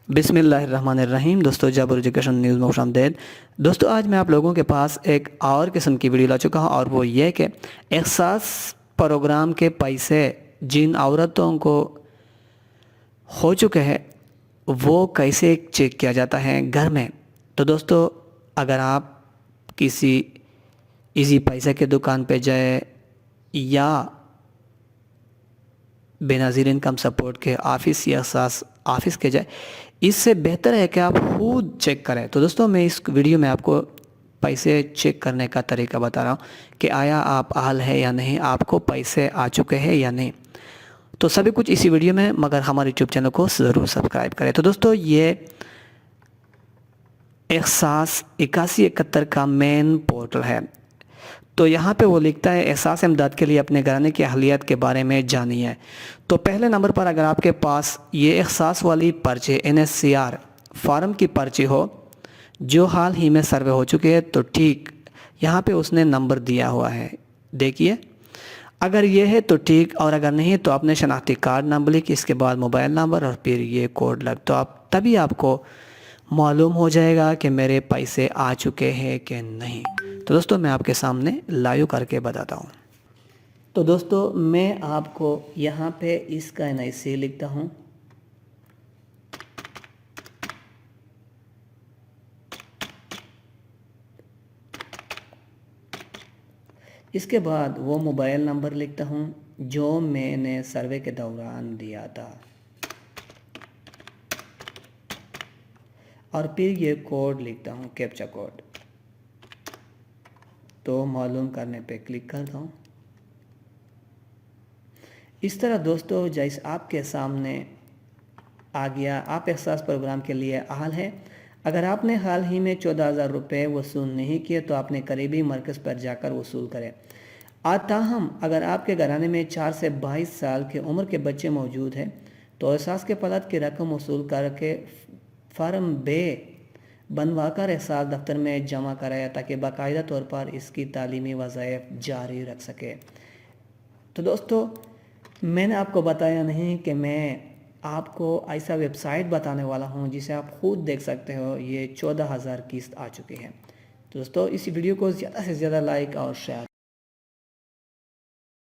बिस्मिल्लाहिर्रहमानिर्रहीम। दोस्तों, जाबर education news में खुशामदीद। दोस्तों, आज मैं आप लोगों के पास एक और किस्म की वीडियो ला चुका हूं और वो ये कि एहसास प्रोग्राम के पैसे जिन औरतों को हो चुके हैं वो कैसे चेक किया जाता है घर में। तो दोस्तों, अगर आप किसी इजी पैसे के दुकान पे जाए या बेनज़ीर इनकम सपोर्ट के ऑफ़िस या एहसास ऑफ़िस के जाए, इससे बेहतर है कि आप खुद चेक करें। तो दोस्तों, मैं इस वीडियो में आपको पैसे चेक करने का तरीका बता रहा हूँ कि आया आप अहल है या नहीं, आपको पैसे आ चुके हैं या नहीं। तो सभी कुछ इसी वीडियो में, मगर हमारे यूट्यूब चैनल को ज़रूर सब्सक्राइब करें। तो दोस्तों, ये एहसास 8171 का मेन पोर्टल है। तो यहाँ पे वो लिखता है एहसास इमदाद के लिए अपने घराने की अहलियत के बारे में जानिए। तो पहले नंबर पर अगर आपके पास ये एहसास वाली पर्ची NSCR फार्म की पर्ची हो जो हाल ही में सर्वे हो चुकी है, तो ठीक यहाँ पे उसने नंबर दिया हुआ है, देखिए। अगर ये है तो ठीक, और अगर नहीं तो अपने शनाख्ती कार्ड नंबर लिख, इसके बाद मोबाइल नंबर और फिर ये कोड लग, तो आप तभी आपको मालूम हो जाएगा कि मेरे पैसे आ चुके हैं कि नहीं। तो दोस्तों, मैं आपके सामने लाइव करके बताता हूँ। तो दोस्तों, मैं आपको यहाँ पे इसका NIC लिखता हूँ। इसके बाद वो मोबाइल नंबर लिखता हूँ जो मैंने सर्वे के दौरान दिया था, और फिर ये कोड लिखता हूँ, कैप्चा कोड। तो मालूम करने पे क्लिक करता हूँ। इस तरह दोस्तों, जैसे आपके सामने आ गया, आप एहसास प्रोग्राम के लिए अहल हैं। अगर आपने हाल ही में 14,000 रुपये वसूल नहीं किए तो आपने करीबी मरकज़ पर जाकर वसूल करें। ताहम अगर आपके घराने में 4 से 22 साल के उम्र के बच्चे मौजूद हैं तो एहसास के पलट की रकम वसूल करके फार्म बे बनवाकर एहसास दफ्तर में जमा कराया ताकि बाकायदा तौर पर इसकी तालीमी वज़ाइफ जारी रख सके। तो दोस्तों, मैंने आपको बताया नहीं कि मैं आपको ऐसा वेबसाइट बताने वाला हूं जिसे आप खुद देख सकते हो। ये 14,000 किस्त आ चुकी है। तो दोस्तों, इस वीडियो को ज़्यादा से ज़्यादा लाइक और शेयर